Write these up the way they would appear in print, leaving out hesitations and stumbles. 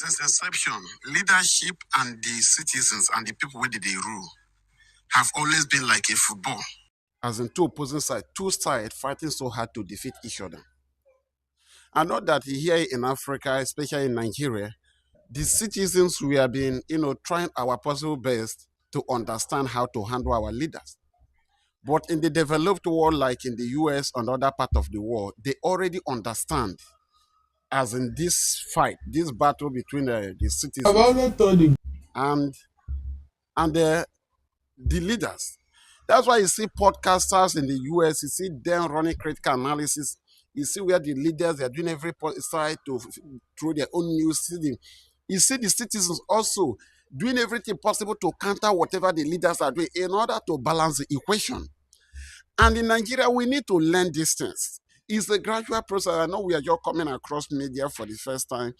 Since inception, leadership and the citizens and the people where they rule have always been like a football. As in two opposing sides, two sides fighting so hard to defeat each other. I know that here in Africa, especially in Nigeria, the citizens we have been, trying our possible best to understand how to handle our leaders. But in the developed world, like in the US and other part of the world, they already understand. As in this fight, this battle between the citizens and the leaders. That's why you see podcasters in the US, you see them running critical analysis. You see where the leaders are doing every side to through their own news. You see the citizens also doing everything possible to counter whatever the leaders are doing in order to balance the equation. And in Nigeria, we need to learn these things. It's a gradual process. I know we are just coming across media for the first time.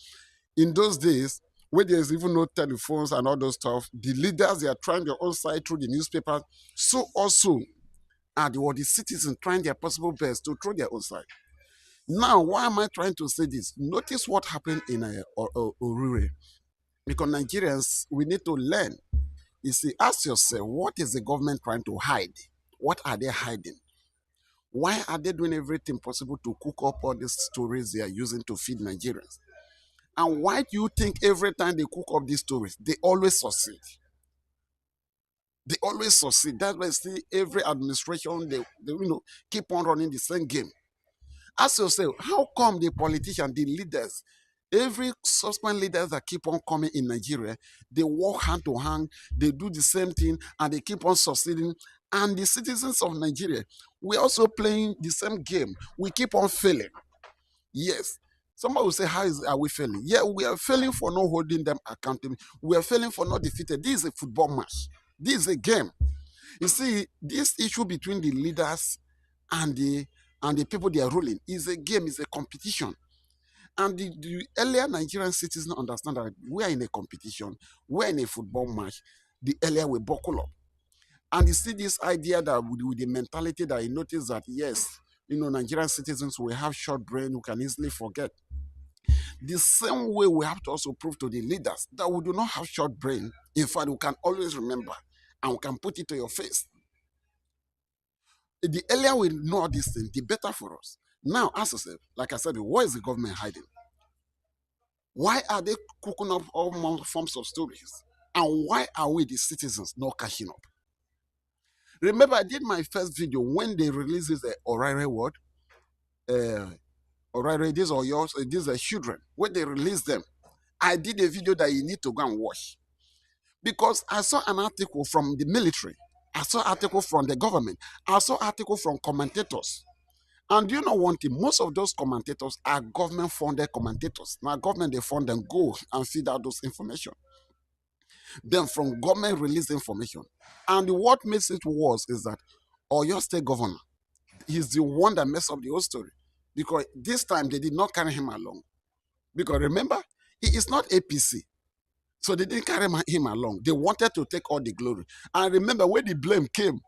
In those days, where there's even no telephones and all those stuff, the leaders, they are trying their own side through the newspapers. So also are the citizens trying their possible best to throw their own side. Now, why am I trying to say this? Notice what happened in Orure. Because Nigerians, we need to learn. You see, ask yourself, what is the government trying to hide? What are they hiding? Why are they doing everything possible to cook up all these stories they are using to feed Nigerians? And why do you think every time they cook up these stories, they always succeed? They always succeed. That's why I see every administration, they keep on running the same game. Ask yourself, how come the politicians, the leaders, every subsequent leaders that keep on coming in Nigeria, they work hand to hand, they do the same thing, and they keep on succeeding. And the citizens of Nigeria, we're also playing the same game. We keep on failing. Yes. Somebody will say, are we failing? Yeah, we are failing for not holding them accountable. We are failing for not defeated. This is a football match. This is a game. You see, this issue between the leaders and the people they are ruling is a game, is a competition. And the earlier Nigerian citizens understand that we are in a competition, we're in a football match, the earlier we buckle up. And you see this idea that with the mentality that you notice that, yes, Nigerian citizens will have short brain who can easily forget. The same way we have to also prove to the leaders that we do not have short brain. In fact, we can always remember and we can put it to your face. The earlier we know this thing, the better for us. Now, ask yourself, like I said, what is the government hiding? Why are they cooking up all forms of stories? And why are we, the citizens, not catching up? Remember, I did my first video when they released this Orire word. Orire, these are yours, these are children. When they released them, I did a video that you need to go and watch. Because I saw an article from the military. I saw an article from the government. I saw an article from commentators. And you know one thing, most of those commentators are government-funded commentators. Now, government, they fund them, go and feed out those information. Then from government release information. And what makes it worse is that Oyo State Governor, he's the one that messed up the whole story. Because this time they did not carry him along. Because remember, he is not APC. So they didn't carry him along. They wanted to take all the glory. And remember, when the blame came,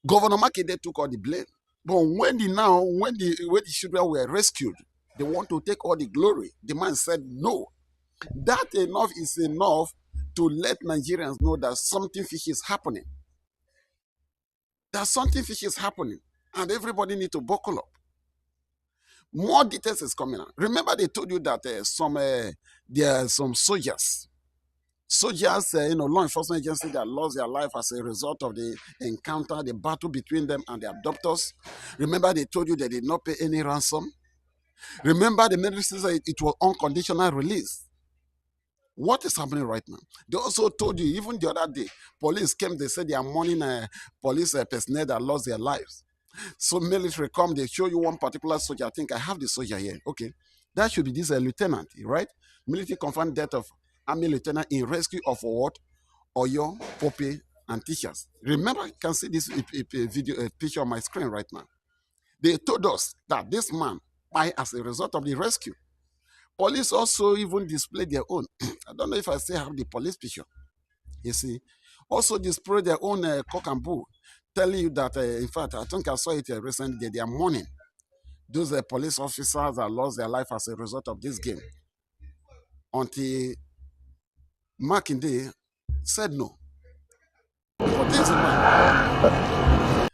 Governor Makinde took all the blame. But when the children were rescued, they want to take all the glory. The man said no. That enough is enough to let Nigerians know that something fishy is happening. That something fishy is happening. And everybody need to buckle up. More details is coming out. Remember they told you that there are some soldiers, law enforcement agencies that lost their life as a result of the encounter, the battle between them and the abductors. Remember they told you they did not pay any ransom. Remember the military said it was unconditional release. What is happening right now? They also told you, even the other day, police came, they said they are mourning police personnel that lost their lives. So military come, they show you one particular soldier. I think I have the soldier here. Okay. That should be this lieutenant, right? Military confirmed death of Army lieutenant in rescue of what? Oyo, Pope, and teachers. Remember, you can see this video, picture on my screen right now. They told us that this man died as a result of the rescue. Police also even displayed their own. I don't know if I still have the police picture. You see, also displayed their own cock and bull, telling you that, in fact, I think I saw it recently, they are mourning those police officers that lost their life as a result of this game. until Makinde said no. Because this is why.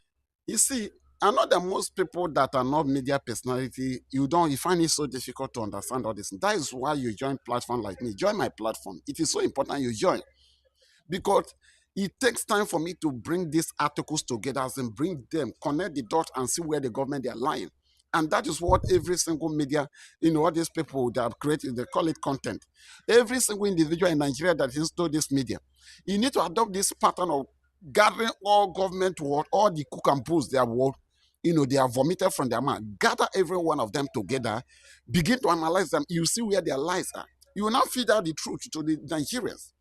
You see, I know that most people that are not media personality, you find it so difficult to understand all this. That is why you join platform like me. Join my platform. It is so important you join. Because it takes time for me to bring these articles together and bring them, connect the dots and see where the government they are lying. And that is what every single media, all these people that have created, they call it content. Every single individual in Nigeria that install this media, you need to adopt this pattern of gathering all government word, all the cook and booze they have word, they are vomited from their mouth. Gather every one of them together, begin to analyze them. You see where their lies are. You will now feed out the truth to the Nigerians.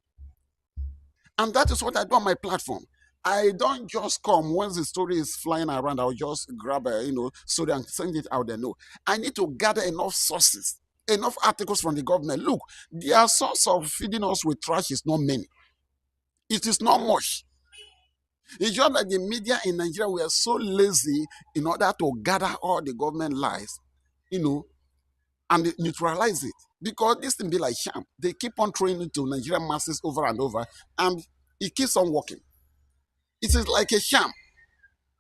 And that is what I do on my platform. I don't just come once the story is flying around, I'll just grab a story and send it out there. No. I need to gather enough sources, enough articles from the government. Look, their source of feeding us with trash is not many. It is not much. It's just that the media in Nigeria we are so lazy in order to gather all the government lies, and neutralize it. Because this thing be like sham. They keep on throwing it to Nigerian masses over and over, and it keeps on working. It is like a sham.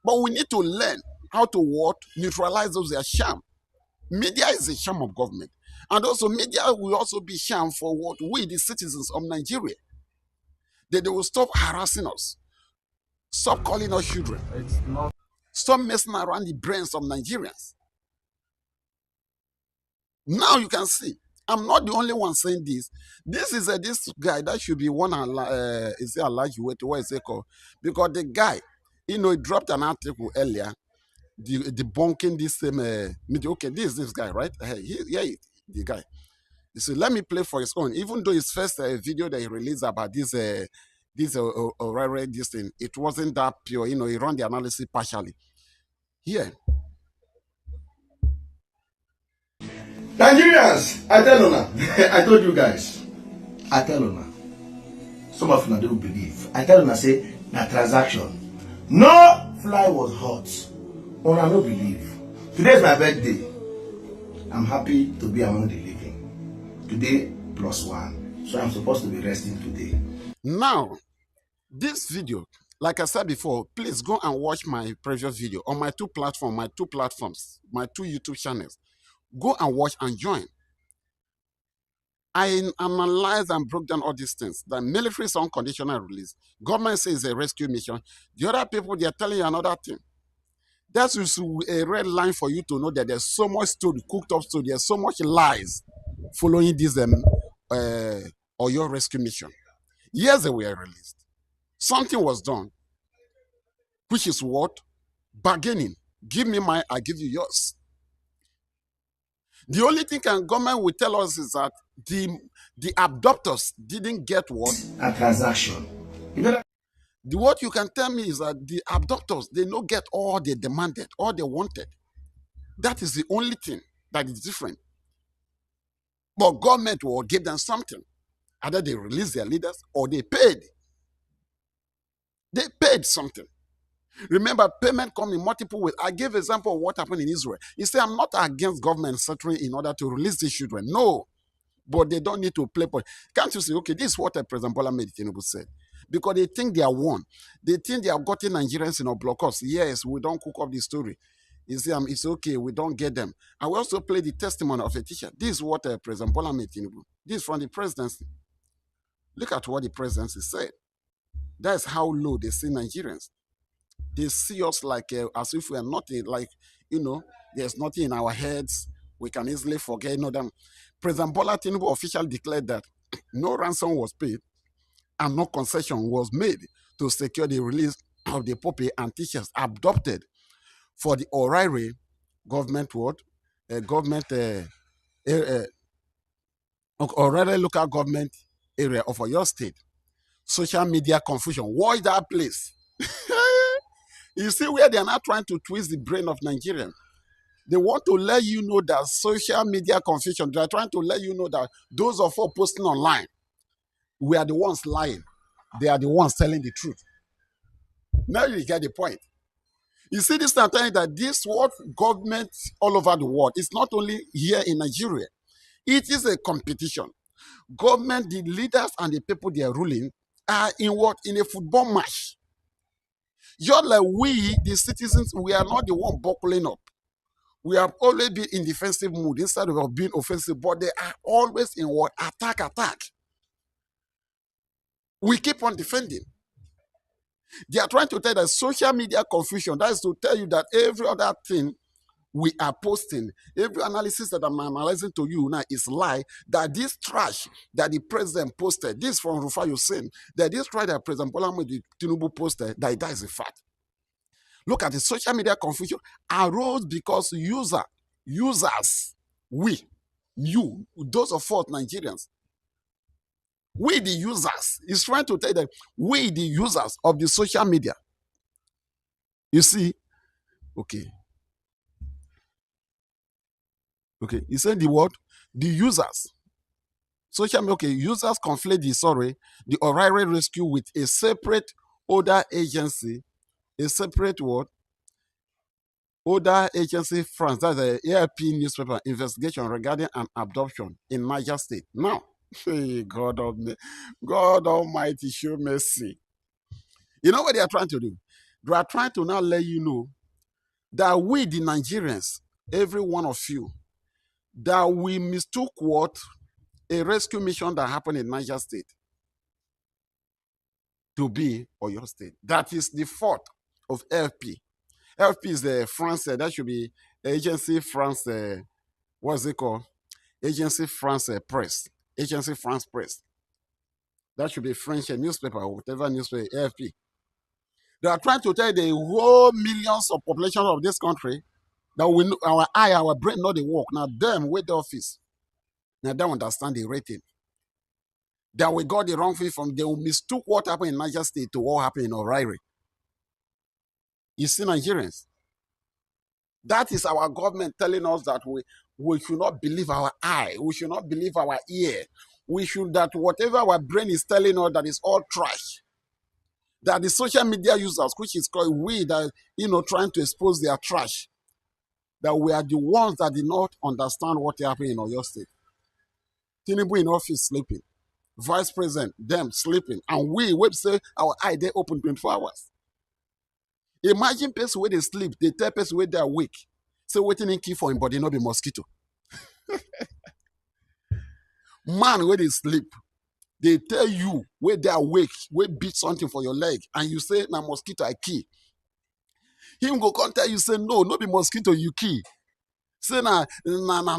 But we need to learn how to what? Neutralize those are sham. Media is a sham of government. And also media will also be sham for what? We, the citizens of Nigeria. They will stop harassing us. Stop calling us children. Stop messing around the brains of Nigerians. Now you can see. I'm not the only one saying this. This is this guy that should be one. Is it Alaji? What is it called? Because the guy, he dropped an article earlier, debunking this same media. Okay, this guy, right? The guy. He said, let me play for his own. Even though his first video that he released about this this thing, it wasn't that pure. He run the analysis partially. Here. Nigerians, I tell Una, I told you guys, I tell Una, some of Una don't believe. I tell Una say, na transaction. No fly was hot. Una no believe. Today is my birthday. I'm happy to be among the living. Today +1. So I'm supposed to be resting today. Now, this video, like I said before, please go and watch my previous video on my two platforms, my two YouTube channels. Go and watch and join. I analyzed and broke down all these things. The military is unconditional release. Government says it's a rescue mission. The other people, they are telling you another thing. That's a red line for you to know that there's so much story, cooked up story, there's so much lies following this or your rescue mission. Years they were released. Something was done, which is what? Bargaining. Give me mine, I give you yours. The only thing government will tell us is that the abductors didn't get what? A transaction. What you can tell me is that the abductors, they don't get all they demanded, all they wanted. That is the only thing that is different. But government will give them something. Either they release their leaders or they paid. They paid something. Remember, payment come in multiple ways. I gave example of what happened in Israel. You say, I'm not against government settling in order to release these children. No. But they don't need to play. Can't you say, okay, this is what President Bola Tinubu said. Because they think they are won. They think they have gotten Nigerians in our block us. Yes, we don't cook up the story. You see, it's okay, we don't get them. I will also play the testimony of a teacher. This is what President Bola Tinubu. This is from the presidency. Look at what the presidency said. That's how low they see Nigerians. They see us like as if we are nothing, like, there's nothing in our heads. We can easily forget. President Bola Tinubu officially declared that no ransom was paid and no concession was made to secure the release of the puppy and teachers abducted for the Orire government Orire local government area of Oyo State. Social media confusion. Watch that place. You see where they are now trying to twist the brain of Nigerians. They want to let you know that social media confusion. They are trying to let you know that those of us posting online, we are the ones lying. They are the ones telling the truth. Now you get the point. You see this time telling that this what government all over the world, it's not only here in Nigeria. It is a competition. Government, the leaders and the people they are ruling are in what? In a football match. Just like we, the citizens, we are not the one buckling up. We have always been in defensive mood instead of being offensive, but they are always in what? Attack. We keep on defending. They are trying to tell that social media confusion. That is to tell you that every other thing we are posting, every analysis that I'm analyzing to you now is lie. That this trash that the president posted, this from Rufai Hussein, that this trash that President Bola Ahmed Tinubu posted, that is a fact. Look at the social media confusion arose because users, you, those of us Nigerians, we the users, is trying to tell them, we the users of the social media. You see, okay, he said the word, the users, social media, users conflate the O'Reilly rescue with a separate other agency, a separate word, Other agency France, that's the AIP newspaper investigation regarding an abduction in Niger State. Now, hey, God Almighty, show mercy. You know what they are trying to do? They are trying to now let you know that we, the Nigerians, every one of you, that we mistook what? A rescue mission that happened in Niger State to be Oyo State. That is the fault of AFP. AFP is the France, that should be Agency France, what's it called? Agency France Press. Agency France Press. That should be French newspaper or whatever newspaper, AFP. They are trying to tell the whole millions of population of this country that we know, our brain not the work. Now them with the office. Now they don't understand the rating. That we got the wrong thing from, they mistook what happened in Niger State to what happened in O'Reilly. You see, Nigerians, that is our government telling us that we should not believe our eye, we should not believe our ear, we should, that whatever our brain is telling us, that is all trash. That the social media users, which is called we, that trying to expose their trash, that we are the ones that did not understand what happened in Oyo State. Tinubu in office sleeping, Vice President them sleeping, and we say our eye they open 24 hours. Imagine person where they sleep, they tell person where they are awake. So waiting in key for him, but they not be mosquito. Man where they sleep, they tell you where they are awake, where beat something for your leg, and you say, na mosquito I key. Him go come tell you, say, no be mosquito you key. Say na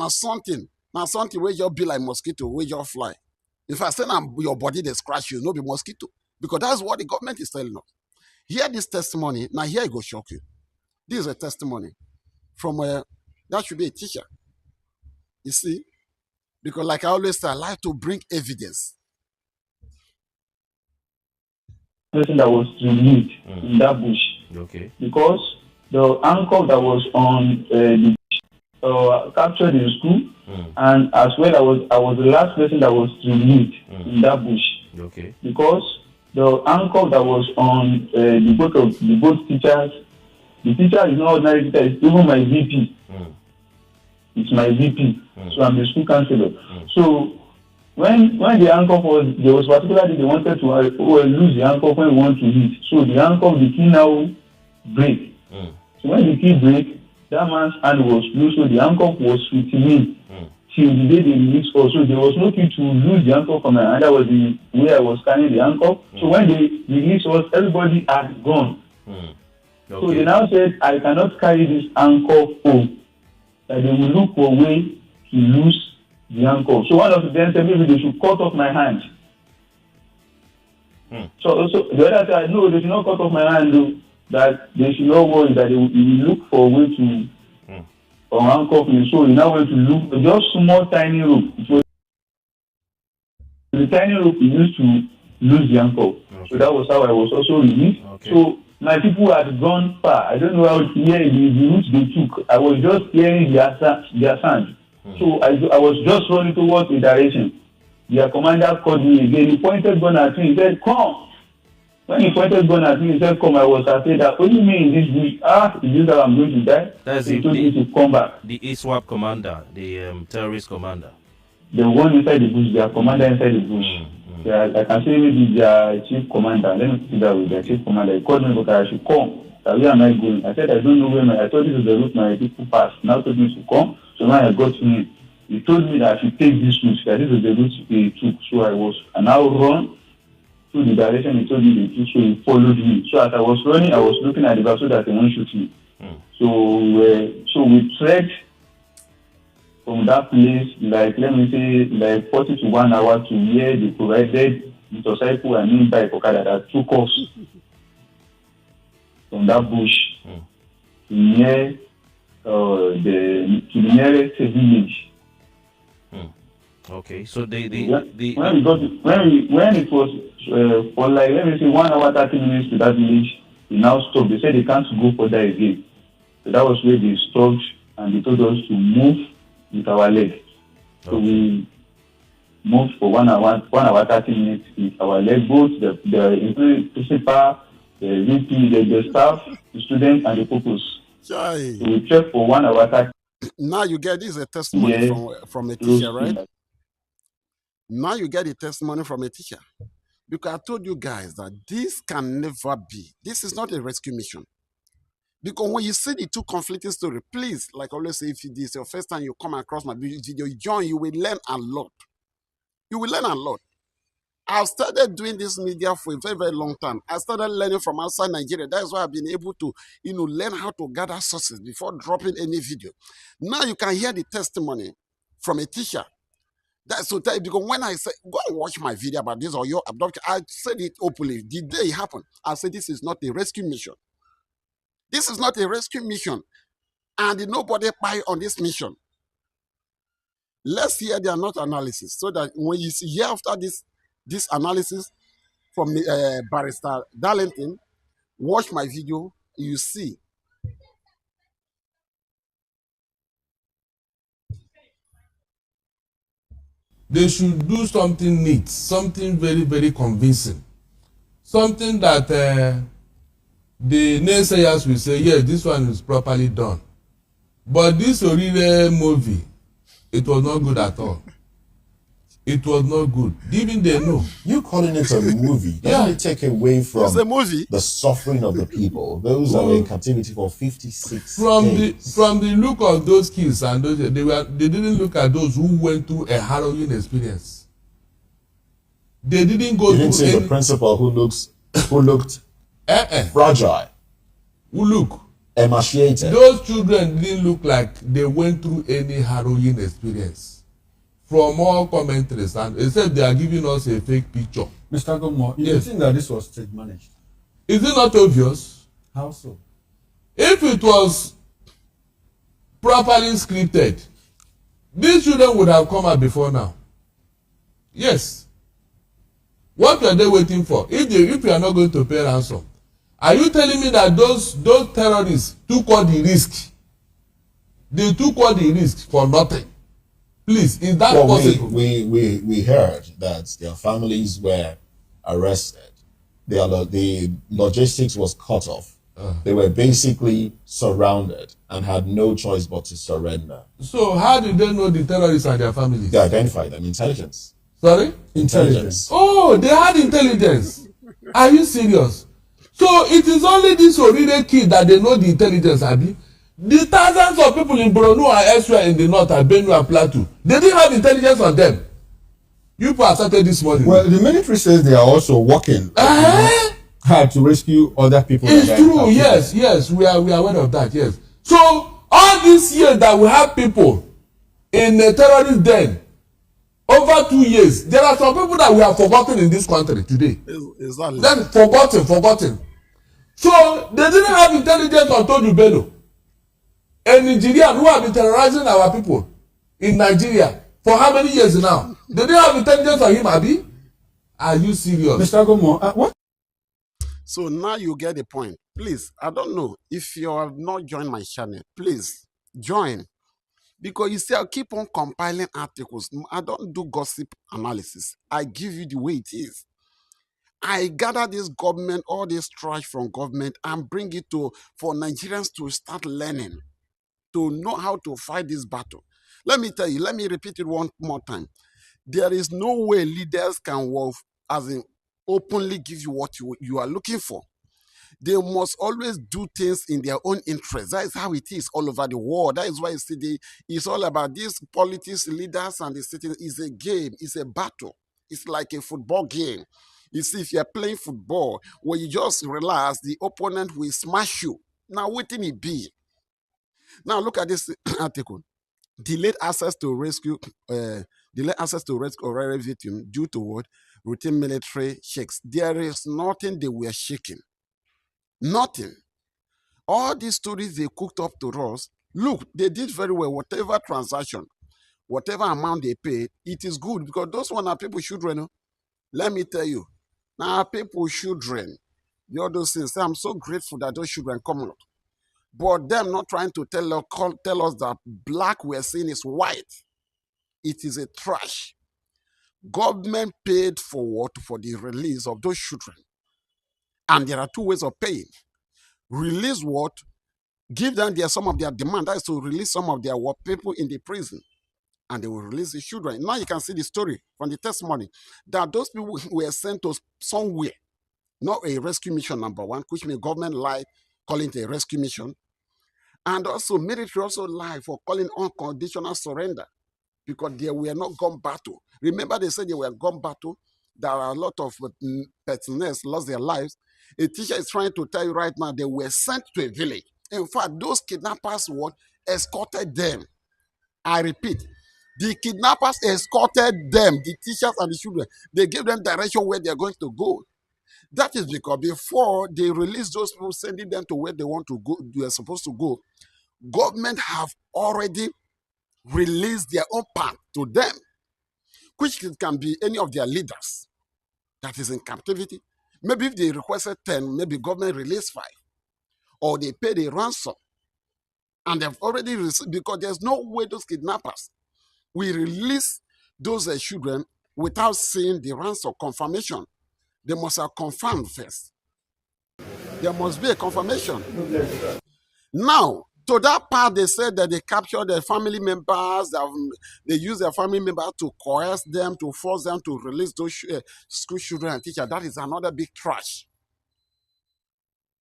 something where you be like mosquito, where you fly. If I say na your body they scratch you, no be mosquito. Because that's what the government is telling us. Hear this testimony. Now here it go shock you. This is a testimony from that should be a teacher. You see? Because like I always say, I like to bring evidence. Person that was removed in that bush. Okay. Because the anchor that was on the captured in school, and as well I was the last person that was removed in that bush. Okay. Because the anchor that was on the both teachers, the teacher is not ordinary teacher, it's even my VP. It's my VP. So I'm the school counselor. So when the anchor was, there was particularly they wanted to lose the anchor when we want to hit. So the anchor, the key now break. So when the key break, that man's hand was loose, so the anchor was with me till the day they released us. So there was no key to lose the anchor from my hand. That was the way I was carrying the anchor. So when they released us, everybody had gone. Okay. So they now said, I cannot carry this anchor home. That they will look for a way to lose the anchor. So one of them said maybe they should cut off my hand. So the other side, no, they should not cut off my hand though. That they should not worry, that they will look for a way to handcuff me. So they now went to look for just small tiny rope. It was the tiny rope we used to lose the ankle. Okay. So that was how I was also released. Okay. So my people had gone far. I don't know how to hear the route they took. I was just hearing their sound. So I was just running towards the direction. Their commander called me again. He pointed gun at me. He said, come. When he pointed gun at me, he said, come. I was afraid that only me in this week. Is this how I'm going to die? That's he told me to come back. The ISWAP commander, the terrorist commander. the one inside the bush, their commander inside the bush. Yeah, I can say maybe their chief commander. Let me put it that way. Their chief commander. He called me because I should come. So where am I going? I said I don't know where I thought this is the route my people pass. Now told me to come. So when I got to him, he told me that I should take this route. That this is the route he took. So I was and I run through the direction he told me to do. So he followed me. So as I was running, I was looking at the back so that he won't shoot me. So we trekked from that place, like let me say, like 40 to 1 hour to where they provided motorcycle and in-bike okada that took us from that bush to near the nearest village. Okay, so when it was for like let me say 1 hour 30 minutes to that village, they now stopped. They said they can't go further again. So that was where they stopped and they told us to move with our leg. So we moved for 1 hour 30 minutes with our leg, both the principal, the VP, the staff, the students, and the pupils. So we checked for 1 hour 30. Now you get this a testimony from a teacher, right? Now you get a testimony from a teacher. Because I told you guys that this can never be. This is not a rescue mission. Because when you see the two conflicting stories, please, like I always say, if this is your first time you come across my video, join, you will learn a lot. You will learn a lot. I've started doing this media for a very, very long time. I started learning from outside Nigeria. That's why I've been able to, learn how to gather sources before dropping any video. Now you can hear the testimony from a teacher. That's so tight because when I say, go and watch my video about this or your abduction, I said it openly. The day it happened, I said, this is not a rescue mission. This is not a rescue mission. And nobody buy on this mission. Let's hear their not analysis so that when you see here after this analysis from Barrister Darlington, watch my video, you see. They should do something neat, something very, very convincing. Something that the naysayers will say, yes, this one is properly done. But this Orire movie, it was not good at all. It was not good. Even they know. You calling it a movie doesn't it take away from It's a movie. the suffering of the people, those that were in captivity for 56 from days. From the look of those kids and those, they didn't look at those who went through a harrowing experience. They didn't go You didn't through see the principal who looked fragile, who look. emaciated. Those children didn't look like they went through any harrowing experience. From all commentaries, and except they are giving us a fake picture. Mr. Gomo, you think that this was state managed? Is it not obvious? How so? If it was properly scripted, these children would have come out before now. Yes. What are they waiting for? If you are not going to pay ransom, are you telling me that those terrorists took all the risk? They took all the risk for nothing. Please, is that possible? We heard that their families were arrested. The logistics was cut off. They were basically surrounded and had no choice but to surrender. So how did they know the terrorists and their families? They identified them. Intelligence. Sorry? Intelligence. Oh, they had intelligence. Are you serious? So it is only this Orire kid that they know the intelligence, Abi? The thousands of people in Borno and elsewhere in the north and Benue and Plateau, they didn't have intelligence on them. You people have started this morning. Well, the military says they are also working hard to rescue other people. It's true, yes, we are aware of that, yes. So all these years that we have people in a terrorist den, over 2 years, there are some people that we have forgotten in this country today. Exactly. Then forgotten. So they didn't have intelligence on Toju Bello, a Nigerian who have been terrorizing our people in Nigeria for how many years now? They didn't have intelligence on him, Abi? Are you serious? Mr. Gomo, what? So now you get the point. Please, I don't know if you have not joined my channel. Please join. Because you see, I keep on compiling articles. I don't do gossip analysis. I give you the way it is. I gather this government, all this trash from government, and bring it for Nigerians to start learning, to know how to fight this battle. Let me tell you, let me repeat it one more time. There is no way leaders can work as in openly give you what you are looking for. They must always do things in their own interest. That is how it is all over the world. That is why you see it's all about these politics leaders and the citizens. It's a game, it's a battle. It's like a football game. You see, if you're playing football, when you just relax, the opponent will smash you. Now, what can it be? Now, look at this article. Delayed access to rescue, delayed access to rescue or victim due to what? Routine military checks. There is nothing they were shaking. Nothing. All these stories they cooked up to us, look, they did very well. Whatever transaction, whatever amount they paid, it is good because those one are people children. Oh. Let me tell you, now people children, the other things. I'm so grateful that those children come out. But them not trying to tell us that black we're seeing is white. It is a trash. Government paid for what? For the release of those children. And there are two ways of paying. Release what? Give them some of their demand. That is to release some of their people in the prison. And they will release the children. Now you can see the story from the testimony that those people were sent to somewhere, not a rescue mission, number one, which means government lied, calling it a rescue mission. And also military also lied for calling unconditional surrender because they were not gun battle. Remember they said they were gun battle. There are a lot of personnel lost their lives. A teacher is trying to tell you right now they were sent to a village. In fact, those kidnappers escorted them. I repeat, the kidnappers escorted them, the teachers and the children. They gave them direction where they're going to go. That is because before they release those people, sending them to where they want to go, they are supposed to go, government have already released their own path to them, which can be any of their leaders that is in captivity. Maybe if they requested 10, maybe government released 5. Or they paid a ransom. And they've already received, because there's no way those kidnappers will release those children without seeing the ransom confirmation. They must have confirmed first. There must be a confirmation. Now, to that part, they said that they captured their family members, they use their family members to coerce them, to force them to release those school children and teachers. That is another big trash.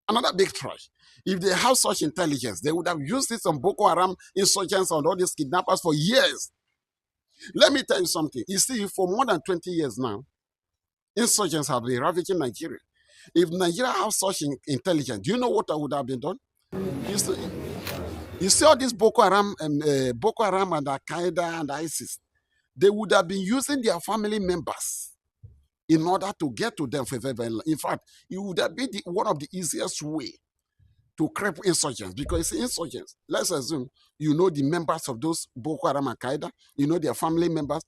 Another big trash. If they have such intelligence, they would have used it on Boko Haram insurgents and all these kidnappers for years. Let me tell you something. You see, for more than 20 years now, insurgents have been ravaging Nigeria. If Nigeria have such intelligence, do you know what would have been done? You see all these Boko Haram and Al Qaeda and ISIS, they would have been using their family members in order to get to them for very, very long. In fact, it would have been one of the easiest way to cripple insurgents, because it's insurgents. Let's assume you know the members of those Boko Haram Al Qaeda, you know their family members.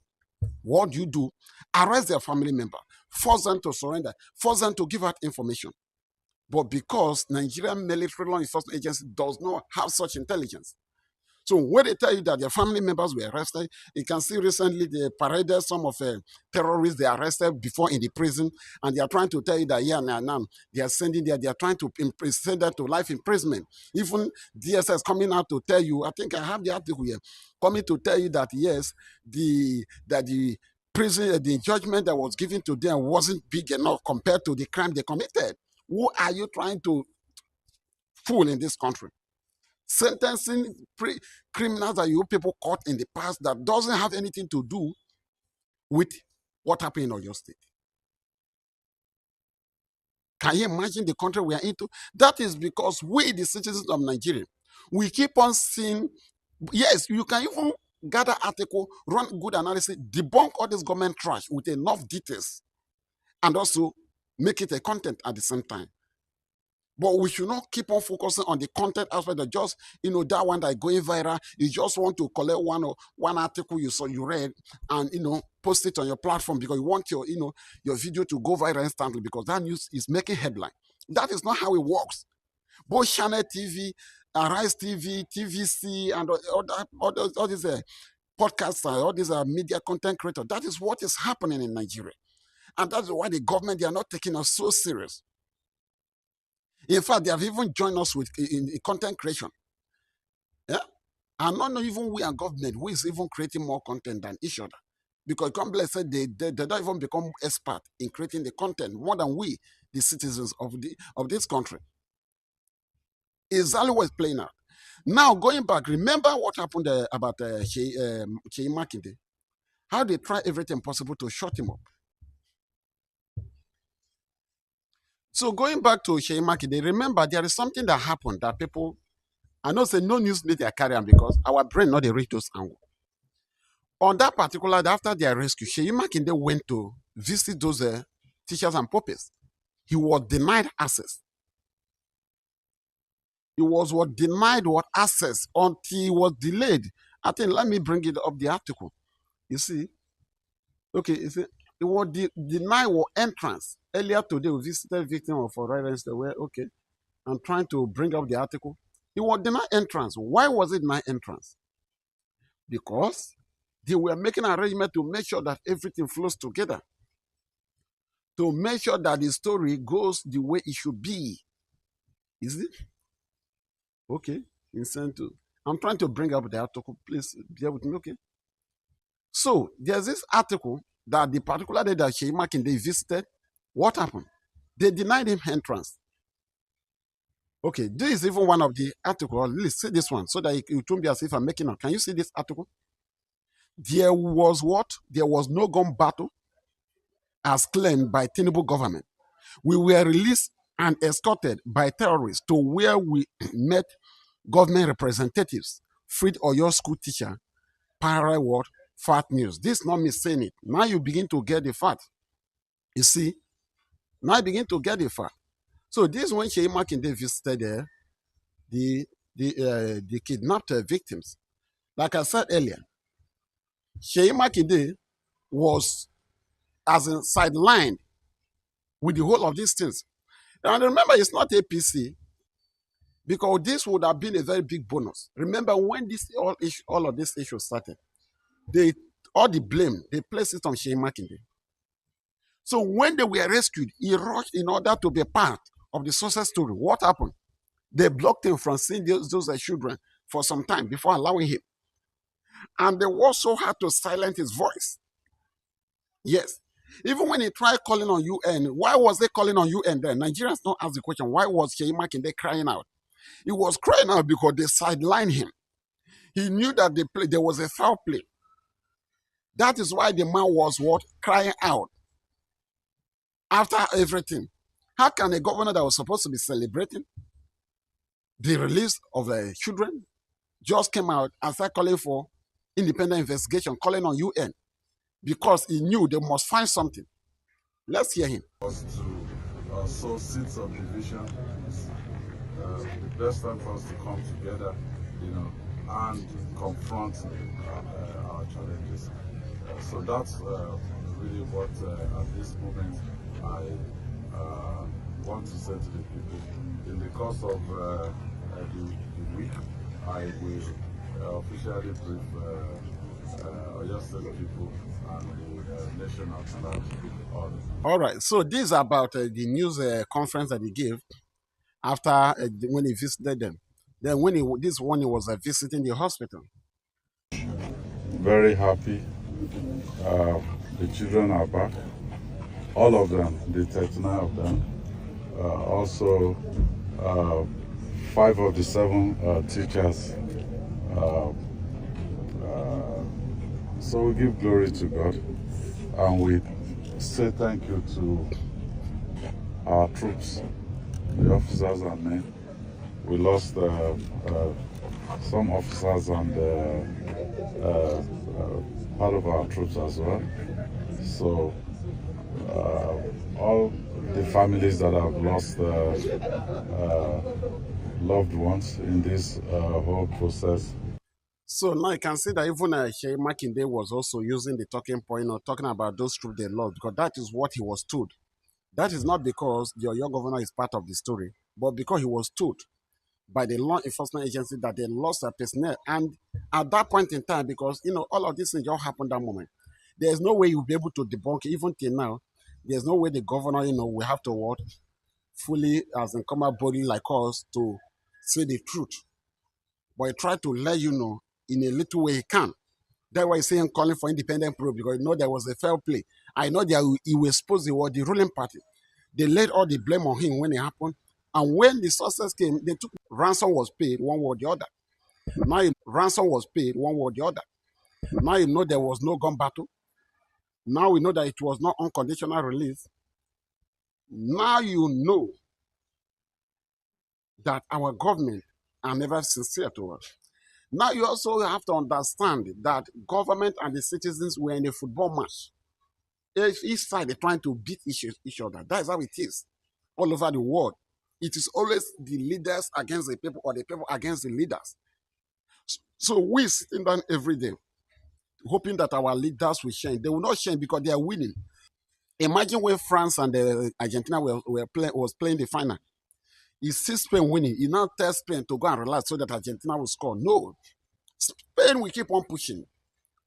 What do you do? Arrest their family member, force them to surrender, force them to give out information. But because Nigerian military law enforcement agency does not have such intelligence, so when they tell you that their family members were arrested, you can see recently they paraded some of terrorists they arrested before in the prison, and they are trying to tell you that now they are sending they are trying to send them to life imprisonment. Even DSS coming out to tell you, I think I have the article here, coming to tell you that yes, the prison, the judgment that was given to them wasn't big enough compared to the crime they committed. Who are you trying to fool in this country? Sentencing criminals that you people caught in the past that doesn't have anything to do with what happened in your state. Can you imagine the country we are into? That is because we, the citizens of Nigeria, we keep on seeing, yes, you can even gather article, run good analysis, debunk all this government trash with enough details, and also make it a content at the same time. But we should not keep on focusing on the content aspect of just, that one that is going viral. You just want to collect one article you read and, post it on your platform because you want your video to go viral instantly because that news is making headline. That is not how it works. Both Channel TV, Rise TV, TVC, and all these podcasts, all these media content creators, that is what is happening in Nigeria. And that's why the government, they are not taking us so serious. In fact, they have even joined us in content creation. Yeah? And not even we and government, who is even creating more content than each other. Because companies said they don't even become expert in creating the content more than we, the citizens of this country. Exactly what's playing out. Now, going back, remember what happened about Seyi Makinde? How they try everything possible to shut him up. So going back to Seyi Makinde, remember there is something that happened that people, I know say no news media carry on because our brain not they reach those angles. On that particular day, after their rescue, Seyi Makinde went to visit those teachers and pupils. He was denied access. He was what denied what access until he was delayed. I think let me bring it up the article. You see, okay, you see, it was denied what entrance. Earlier today, we visited victim of violence. They were okay. I'm trying to bring up the article. It was denied entrance. Why was it denied entrance? Because they were making an arrangement to make sure that everything flows together, to make sure that the story goes the way it should be. Is it? Okay. Incentive. I'm trying to bring up the article. Please bear with me. Okay. So there's this article that the particular day that Seyi Makinde visited, what happened? They denied him entrance. Okay, this is even one of the articles. Let's see this one so that it won't be as if I'm making up. Can you see this article? There was what? There was no gun battle as claimed by Tinubu government. We were released and escorted by terrorists to where we met government representatives, freed Oyo school teacher, parallel what? Fat news. This is not me saying it. Now you begin to get the fact. You see? Now you begin to get the fact. So this is when Seyi Makinde visited the kidnapped victims. Like I said earlier, Seyi Makinde was as in sidelined with the whole of these things. And remember, it's not APC because this would have been a very big bonus. Remember when this all of this issue started, they all the blame they placed it on Seyi Makinde. So when they were rescued, he rushed in order to be part of the success story. What happened? They blocked him from seeing those children for some time before allowing him. And they also had to silence his voice. Yes. Even when he tried calling on UN, why was they calling on UN then? Nigerians don't ask the question, why was Seyi Makinde crying out? He was crying out because they sidelined him. He knew that there was a foul play. That is why the man was what? Crying out. After everything. How can a governor that was supposed to be celebrating the release of the children just came out and started calling for independent investigation, calling on UN because he knew they must find something. Let's hear him. Was to sow seeds of division. The best time for us to come together, and confront our challenges. So that's really what, at this moment, I want to say to the people. In the course of the week, I will officially brief Oyo State people and the nation at large on. All right. So this is about the news conference that he gave after when he visited them. Then when he was visiting the hospital. Very happy. The children are back. All of them, the 39 of them. Also, 5 of the 7 teachers. So we give glory to God, and we say thank you to our troops, the officers and men. We lost some officers and part of our troops as well. So all the families that have lost loved ones in this whole process. So now you can see that even Seyi Makinde was also using the talking point or talking about those troops they lost because that is what he was told. That is not because your young governor is part of the story, but because he was told by the law enforcement agency that they lost a personnel. And at that point in time, because all of these things all happened that moment, there's no way you'll be able to debunk it. Even till now, there's no way the governor, will have to what fully as in come out body like us to say the truth. But he tried to let you know in a little way he can. That's why he's saying calling for independent probe, because you know there was a fair play. I know that he was supposed to was the ruling party. They laid all the blame on him when it happened. And when the success came, they took ransom was paid one way or the other. Ransom was paid one way or the other. Now you know there was no gun battle. Now we know that it was not unconditional release. Now you know that our government are never sincere to us. Now you also have to understand that government and the citizens were in a football match. Each side is trying to beat each other. That is how it is all over the world. It is always the leaders against the people or the people against the leaders. So we sitting down every day hoping that our leaders will change. They will not change because they are winning. Imagine when France and Argentina was playing the final. He sees Spain winning. He now tells Spain to go and relax so that Argentina will score. No. Spain will keep on pushing.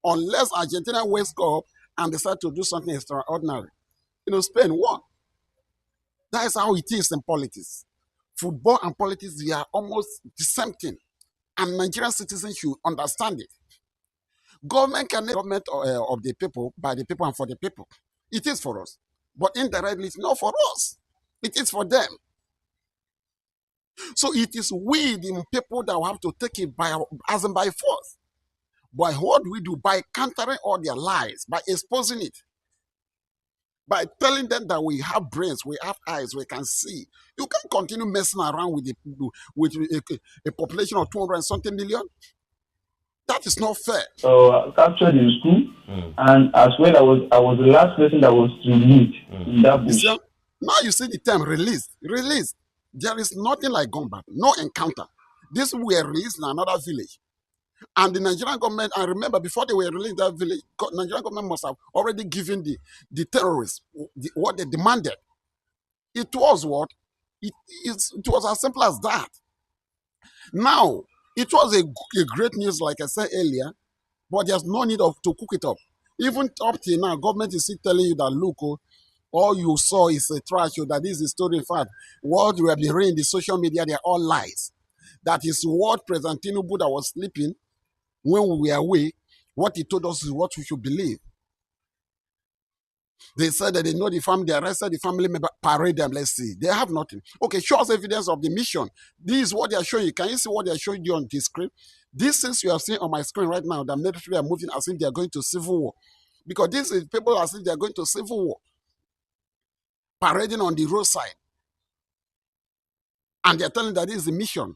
Unless Argentina wakes up and decide to do something extraordinary. Spain won. That is how it is in politics. Football and politics, they are almost the same thing. And Nigerian citizens should understand it. Government can government of the people, by the people, and for the people. It is for us. But indirectly, it's not for us. It is for them. So it is we, the people, that will have to take it by force. But what do we do? By countering all their lies, by exposing it, by telling them that we have brains, we have eyes, we can see. You can't continue messing around with a population of 200 and something million. That is not fair. So captured in school, and as well, I was the last person that was released in that bush. Now you see the term released. Released. There is nothing like gun battle, no encounter. This were released in another village. And the Nigerian government, I remember before they were released in that village, Nigerian government must have already given the terrorists what they demanded. It was what? It was as simple as that. Now, it was a great news, like I said earlier, but there's no need to cook it up. Even up till now, government is still telling you that, look, all you saw is a trash, that is the story. In fact, what we have been reading in the social media, they are all lies. That is what President Tinubu, that was sleeping when we were away, what he told us is what we should believe. They said that they know the family, they arrested the family member, parade them, let's see. They have nothing. Okay, show us evidence of the mission. This is what they are showing you. Can you see what they are showing you on the screen? These things you are seeing on my screen right now, the military are moving as if they are going to civil war. Because this is people as if they are going to civil war. Parading on the roadside. And they're telling that this is the mission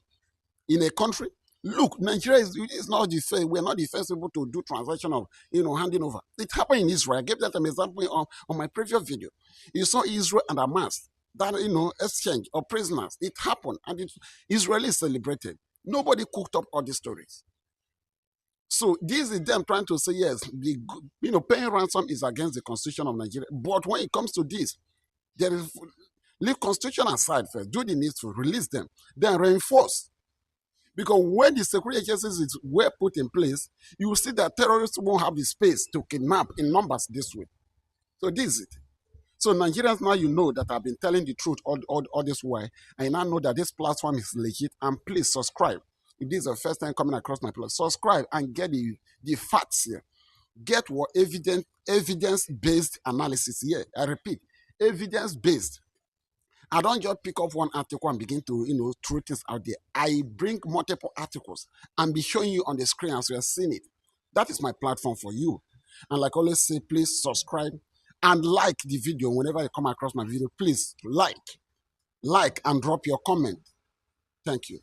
in a country. Look, Nigeria is not the first. We're not the first people to do transaction of, handing over. It happened in Israel. I gave that an example on my previous video. You saw Israel and Hamas, that, exchange of prisoners. It happened, and Israelis celebrated. Nobody cooked up all these stories. So this is them trying to say, yes, paying ransom is against the constitution of Nigeria. But when it comes to this, there is, leave constitution aside first, do the needful, release them, then reinforce. Because when the security agencies were put in place, you will see that terrorists won't have the space to kidnap in numbers this way. So this is it. So Nigerians, now that I've been telling the truth all this while, and you now know that this platform is legit, and please subscribe. If this is the first time coming across my platform, subscribe and get the facts here. Get what evidence-based analysis here. I repeat, evidence-based. I don't just pick up one article and begin to, throw things out there. I bring multiple articles and be showing you on the screen as you are seeing it. That is my platform for you. And like I always say, please subscribe and like the video. Whenever you come across my video, please like and drop your comment. Thank you.